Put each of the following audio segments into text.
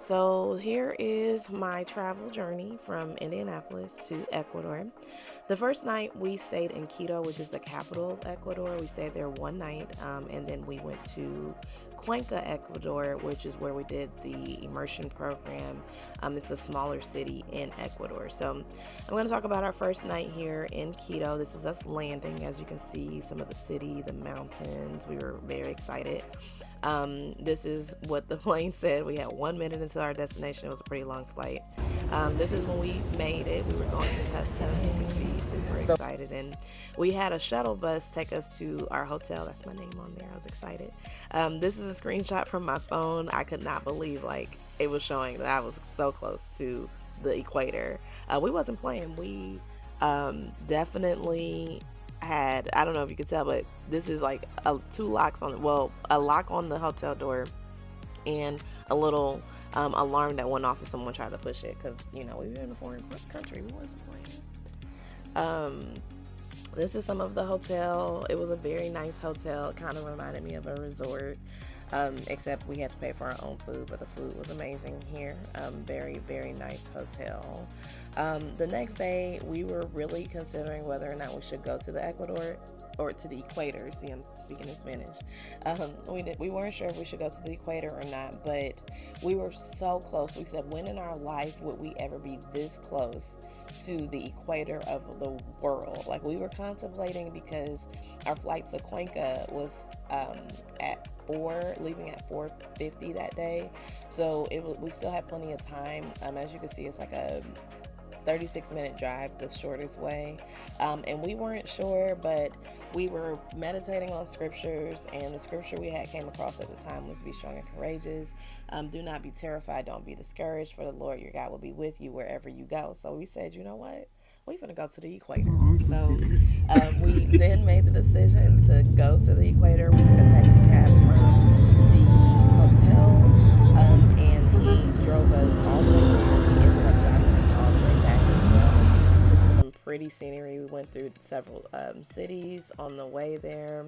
So here is my travel journey from Indianapolis to Ecuador. The first night we stayed in Quito, which is the capital of Ecuador. We stayed there one night, and then we went to Cuenca, Ecuador, which is where we did the immersion program. It's a smaller city in Ecuador. So I'm going to talk about our first night here in Quito. This is us landing. As you can see, some of the city, the mountains. We were very excited. This is what the plane said. We had 1 minute until our destination. It was a pretty long flight. This is when we made it. We were going to customs. You can see, super excited. And we had a shuttle bus take us to our hotel. That's my name on there. I was excited. This is a screenshot from my phone. I could not believe it was showing that I was so close to the equator. We wasn't playing. We definitely had, I don't know if you could tell, but this is like two locks on, well, a lock on the hotel door and a little alarm that went off if someone tried to push it, because we were in a foreign country. We wasn't playing. This is some of the hotel. It was a very nice hotel. It kind of reminded me of a resort, except we had to pay for our own food, but the food was amazing here. Very, very nice hotel. The next day, we were really considering whether or not we should go to the Ecuador or to the equator. See, I'm speaking in Spanish. We weren't sure if we should go to the equator or not, but we were so close. We said, when in our life would we ever be this close to the equator of the world? Like, we were contemplating, because our flight to Cuenca was leaving at 4:50 that day, so we still had plenty of time. As you can see, it's like a 36-minute drive, the shortest way, and we weren't sure, but we were meditating on scriptures, and the scripture we had came across at the time was, be strong and courageous, do not be terrified, don't be discouraged, for the Lord your God will be with you wherever you go. So we said, you know what, we're gonna go to the equator. So we then made the decision to go to the equator. We took a taxi cab from the hotel, and he drove us all the way there. He ended up driving us all the way back as well. This is some pretty scenery. We went through several cities on the way there.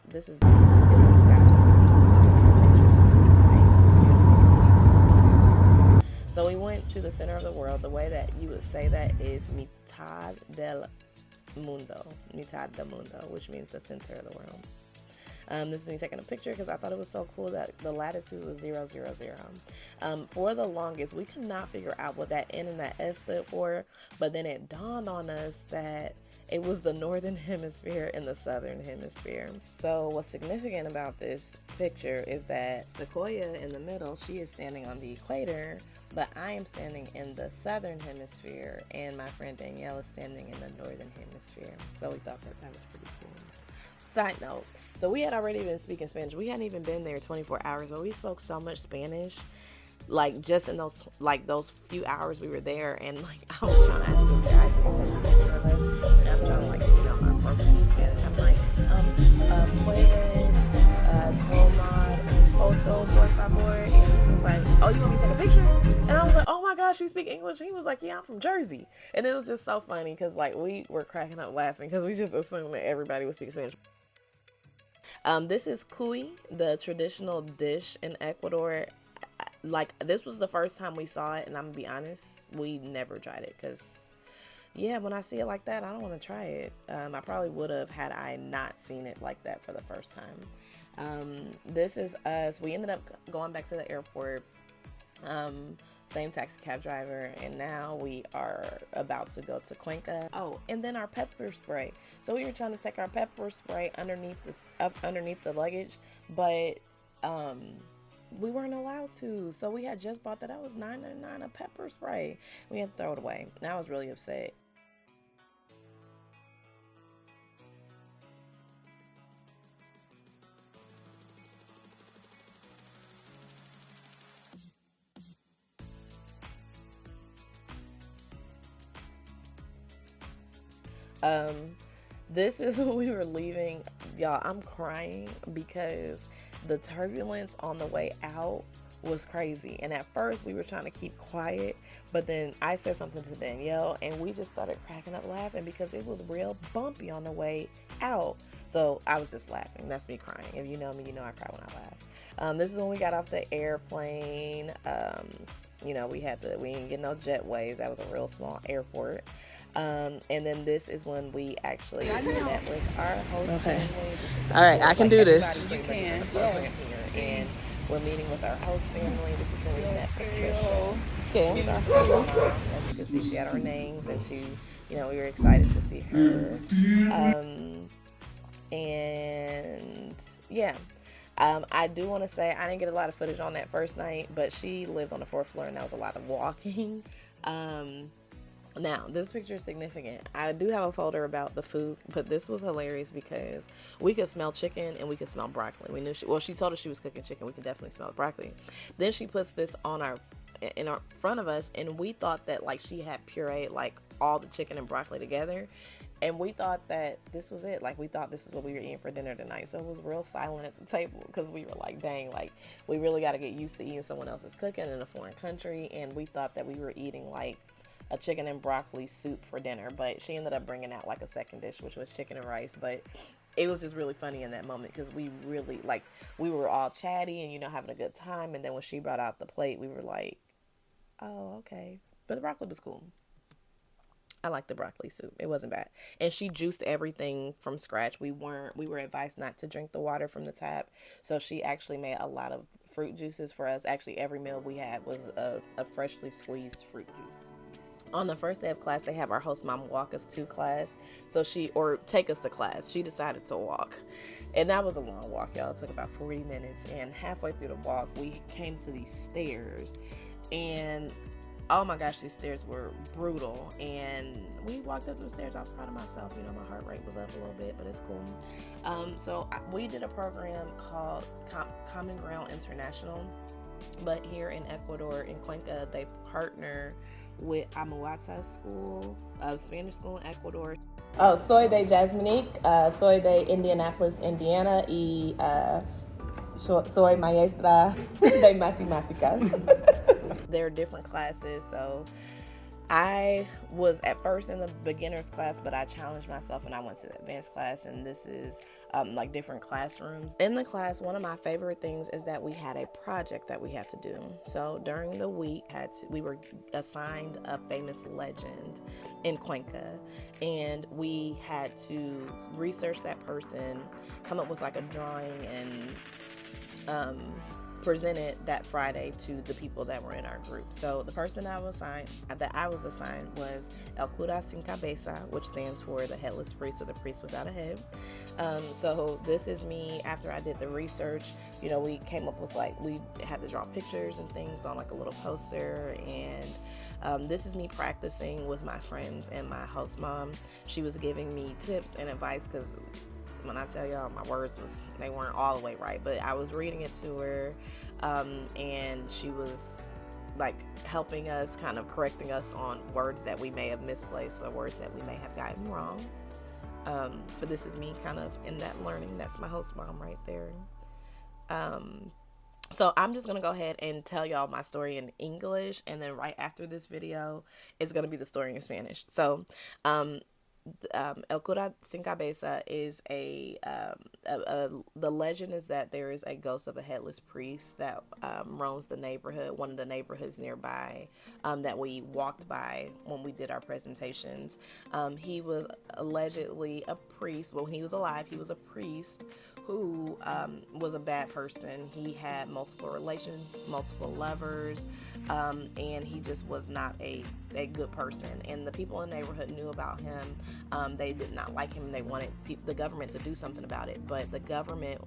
This is beautiful, isn't it, guys? Nature's just amazing. It's beautiful. So we went to the center of the world. The way that you would say that is mitad del mundo, which means the center of the world. This is me taking a picture because I thought it was so cool that the latitude was 000. For the longest, we could not figure out what that N and that S stood for, but then it dawned on us that it was the northern hemisphere and the southern hemisphere. So what's significant about this picture is that Sequoia in the middle, she is standing on the equator, but I am standing in the southern hemisphere, and my friend Danielle is standing in the northern hemisphere. So we thought that was pretty cool. Side note, so we had already been speaking Spanish. We hadn't even been there 24 hours, but we spoke so much Spanish, like just in those few hours we were there. And I was trying to ask this guy, because I didn't hear less, and I'm trying to my broken Spanish. I'm like, puedes tomar foto por favor? And he was like, oh, you want me to take a picture? And I was like, oh my gosh, you speak English? And he was like, yeah, I'm from Jersey. And it was just so funny, because we were cracking up laughing, because we just assumed that everybody would speak Spanish. This is cuy, the traditional dish in Ecuador. This was the first time we saw it, and I'm gonna be honest, we never tried it, because when I see it like that, I don't want to try it. I probably would have had I not seen it like that for the first time. This is us. We ended up going back to the airport, same taxi cab driver, and now we are about to go to Cuenca. Oh, and then our pepper spray. So we were trying to take our pepper spray underneath the luggage, but we weren't allowed to. So we had just bought that was $9.99 a pepper spray. We had to throw it away. And I was really upset. This is when we were leaving. Y'all, I'm crying because the turbulence on the way out was crazy. And at first we were trying to keep quiet, but then I said something to Danielle and we just started cracking up laughing because it was real bumpy on the way out. So I was just laughing. That's me crying. If you know me, you know I cry when I laugh. This is when we got off the airplane. You know, we didn't get no jetways. That was a real small airport. And then this is when we actually met with our host families. This is all right, I can do this. You can. Here. And we're meeting with our host family. This is when we met Patricia. Okay. She was our host mom, and you can see she had our names, and she, you know, we were excited to see her. And yeah. I do want to say I didn't get a lot of footage on that first night, but she lived on the 4th floor, and that was a lot of walking. Now, this picture is significant. I do have a folder about the food, but this was hilarious because we could smell chicken and we could smell broccoli. We knew she told us she was cooking chicken. We could definitely smell the broccoli. Then she puts this in our front of us, and we thought that like she had pureed like all the chicken and broccoli together, and we thought that this was it. Like we thought this is what we were eating for dinner tonight. So it was real silent at the table because we were like, dang, like we really got to get used to eating someone else's cooking in a foreign country, and we thought that we were eating like a chicken and broccoli soup for dinner. But she ended up bringing out like a second dish, which was chicken and rice. But it was just really funny in that moment because we really like, we were all chatty and, you know, having a good time. And then when she brought out the plate, we were like, oh, okay. But the broccoli was cool. I like the broccoli soup. It wasn't bad. And she juiced everything from scratch. We were advised not to drink the water from the tap. So she actually made a lot of fruit juices for us. Actually, every meal we had was a freshly squeezed fruit juice. On the first day of class, they have our host mom walk us to class. Or take us to class. She decided to walk. And that was a long walk, y'all. It took about 40 minutes. And halfway through the walk, we came to these stairs. And oh my gosh, these stairs were brutal. And we walked up the stairs. I was proud of myself. You know, my heart rate was up a little bit, but it's cool. So we did a program called Common Ground International. But here in Ecuador, in Cuenca, they partner with Amuata School, Spanish School in Ecuador. Oh, soy de Jasminique, soy de Indianapolis, Indiana, y soy maestra de matemáticas. There are different classes, so I was at first in the beginner's class, but I challenged myself and I went to the advanced class, and this is like different classrooms. In the class, one of my favorite things is that we had a project that we had to do. So during the week, we were assigned a famous legend in Cuenca, and we had to research that person, come up with like a drawing, and present it that Friday to the people that were in our group. So the person that I was assigned was El Cura Sin Cabeza, which stands for the headless priest, or the priest without a head. So this is me after I did the research. You know, we came up with we had to draw pictures and things on like a little poster, and this is me practicing with my friends and my host mom. She was giving me tips and advice because when I tell y'all, my words they weren't all the way right, but I was reading it to her, and she was like helping us, kind of correcting us on words that we may have misplaced or words that we may have gotten wrong. But this is me kind of in that learning. That's my host mom right there. So I'm just going to go ahead and tell y'all my story in English, and then right after this video, it's going to be the story in Spanish. So, El Cura Sin Cabeza is the legend is that there is a ghost of a headless priest that roams the neighborhood, one of the neighborhoods nearby, that we walked by when we did our presentations. He was allegedly a priest. Well, when he was alive, he was a priest who was a bad person. He had multiple relations, multiple lovers, and he just was not a good person. And the people in the neighborhood knew about him. They did not like him. They wanted the government to do something about it. But the government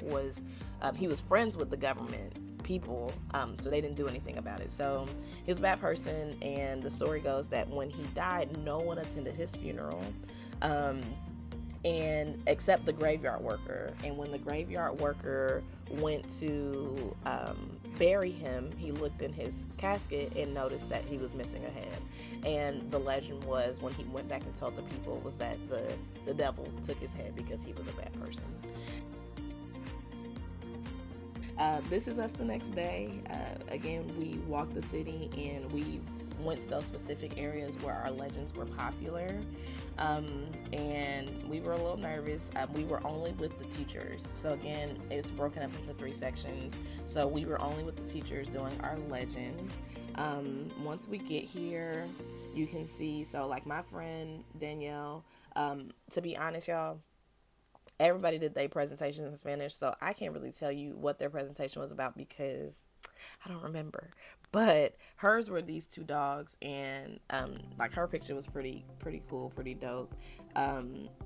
he was friends with the government people, so they didn't do anything about it. So he was a bad person, and the story goes that when he died, no one attended his funeral. And except the graveyard worker. And when the graveyard worker went to bury him, he looked in his casket and noticed that he was missing a head. And the legend was, when he went back and told the people, was that the devil took his head because he was a bad person. This is us the next day. Again, we walked the city, and we went to those specific areas where our legends were popular. And we were a little nervous. We were only with the teachers. So again, it's broken up into 3 sections. So we were only with the teachers doing our legends. Once we get here, you can see, so like my friend Danielle, to be honest, y'all, everybody did their presentations in Spanish, so I can't really tell you what their presentation was about because I don't remember. But hers were these 2 dogs, and like her picture was pretty cool, pretty dope.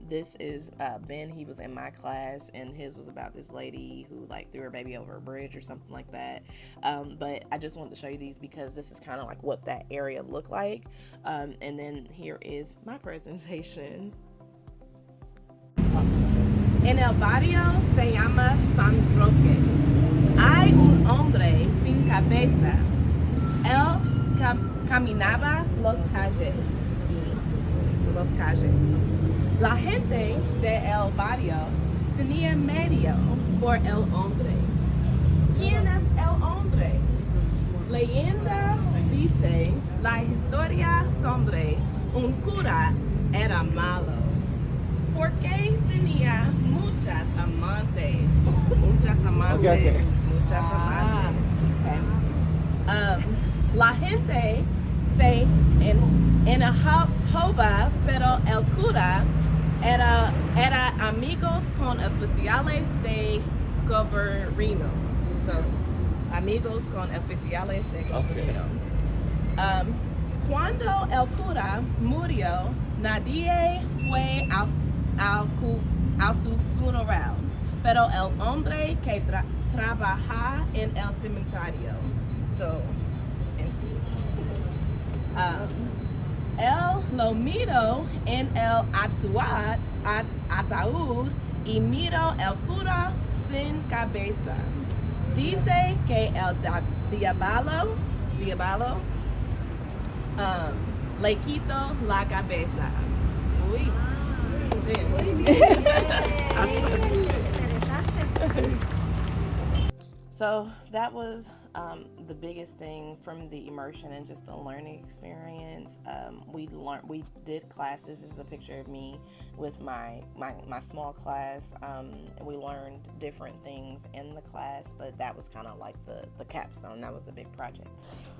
This is Ben. He was in my class, and his was about this lady who like threw her baby over a bridge or something like that. But I just wanted to show you these because this is kind of like what that area looked like. And then here is my presentation. En el barrio se llama San Roque. Hay un hombre sin cabeza. Él caminaba los calles. La gente del barrio tenía miedo por el hombre. ¿Quién es el hombre? Leyenda dice la historia sobre un cura era malo porque tenía muchas amantes. Okay. La gente se enojaba, pero el cura era amigos con oficiales de gobierno. So, amigos con oficiales de gobierno. Cuando el cura murió, nadie fue a su funeral, pero el hombre que trabaja en el cementerio. So, él lo miró en el ataúd y miró el cura sin cabeza. Dice que el diablo le quitó la cabeza. Uy. So that was the biggest thing from the immersion and just the learning experience. We did classes. This is a picture of me with my small class. And we learned different things in the class, but that was kind of like the capstone. That was the big project.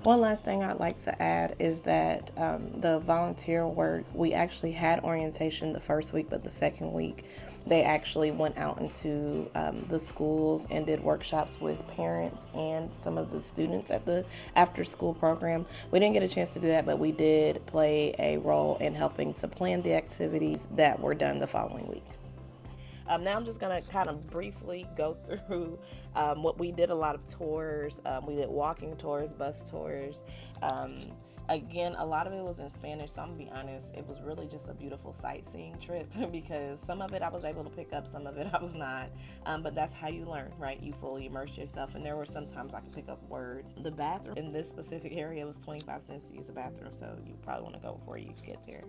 One last thing I'd like to add is that the volunteer work, we actually had orientation the first week, but the second week they actually went out into the schools and did workshops with parents and some of the students at the after school program. We didn't get a chance to do that, but we did play a role in helping to plan the activities that were done the following week. Now I'm just going to kind of briefly go through what we did. A lot of tours. We did walking tours, bus tours. Again, a lot of it was in Spanish, so I'm going to be honest, it was really just a beautiful sightseeing trip because some of it I was able to pick up, some of it I was not, but that's how you learn, right? You fully immerse yourself, and there were some times I could pick up words. The bathroom in this specific area was 25 cents to use a bathroom, so you probably want to go before you get there.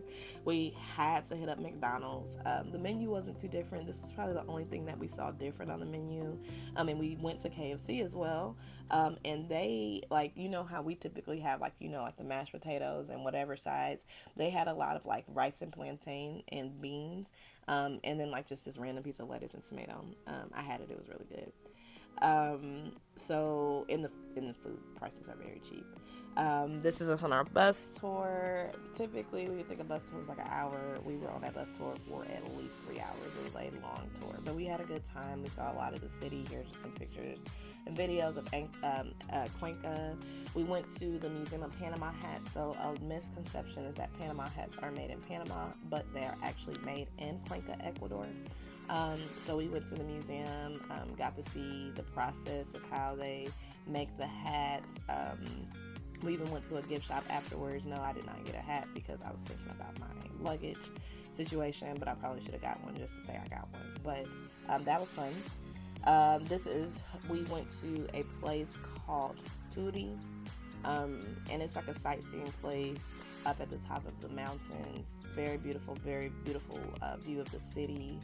We had to hit up McDonald's. The menu wasn't too different. This is probably the only thing that we saw different on the menu. And we went to KFC as well, and they, like, you know how we typically have, like, you know, like the mashed potatoes and whatever sides. They had a lot of like rice and plantain and beans, and then like just this random piece of lettuce and tomato. I had it. It was really good. So in the food, prices are very cheap. This is us on our bus tour. Typically, we would think a bus tour was like an hour. We were on that bus tour for at least 3 hours. It was a long tour, but we had a good time. We saw a lot of the city. Here's just some pictures and videos of Cuenca. We went to the Museum of Panama Hats. So a misconception is that Panama hats are made in Panama, but they are actually made in Cuenca, Ecuador. So we went to the museum, got to see the process of how they make the hats. We even went to a gift shop afterwards. No, I did not get a hat because I was thinking about my luggage situation, but I probably should have got one just to say I got one. But that was fun. We went to a place called Turi, and it's like a sightseeing place up at the top of the mountains. It's very beautiful view of the city.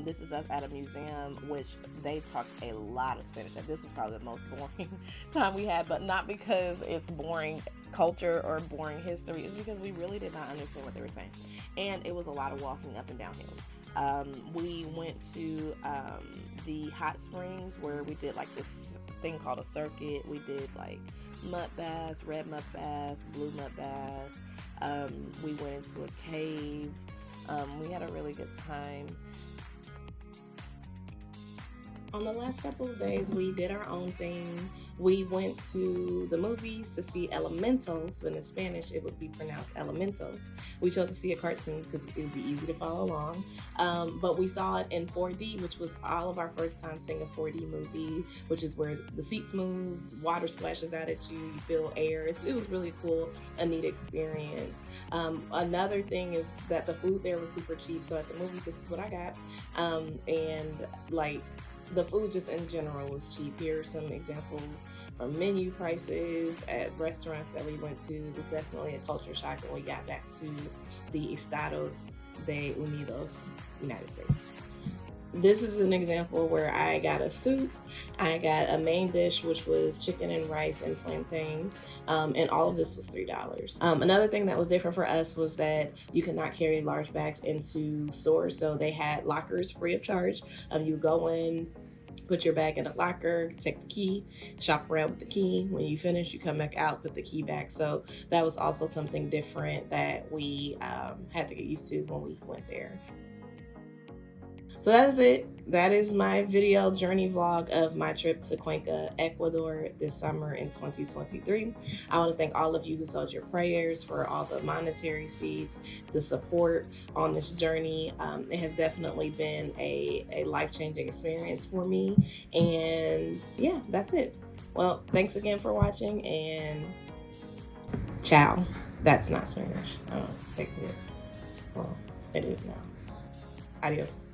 This is us at a museum, which they talked a lot of Spanish. This was probably the most boring time we had, but not because it's boring culture or boring history is because we really did not understand what they were saying. And it was a lot of walking up and down hills. We went to the hot springs where we did like this thing called a circuit. We did like mud baths, red mud bath, blue mud bath. We went into a cave. We had a really good time. On the last couple of days, we did our own thing. We went to the movies to see Elementals, but in Spanish it would be pronounced Elementals. We chose to see a cartoon because it would be easy to follow along. But we saw it in 4D, which was all of our first time seeing a 4D movie, which is where the seats move, water splashes out at you, you feel air. It was really cool, a neat experience. Another thing is that the food there was super cheap. So at the movies, this is what I got. And like, the food just in general was cheap. Here are some examples from menu prices at restaurants that we went to. It was definitely a culture shock when we got back to the Estados Unidos, United States. This is an example where I got a soup, I got a main dish, which was chicken and rice and plantain, and all of this was $3. Another thing that was different for us was that you could not carry large bags into stores, so they had lockers free of charge. You go in, put your bag in a locker, take the key, shop around with the key. When you finish, you come back out, put the key back. So that was also something different that we had to get used to when we went there. So that is it. That is my video journey vlog of my trip to Cuenca, Ecuador this summer in 2023. I want to thank all of you who sowed your prayers, for all the monetary seeds, the support on this journey. It has definitely been a life-changing experience for me. And yeah, that's it. Well, thanks again for watching, and ciao. That's not Spanish. I don't think it is. Well, it is now. Adios.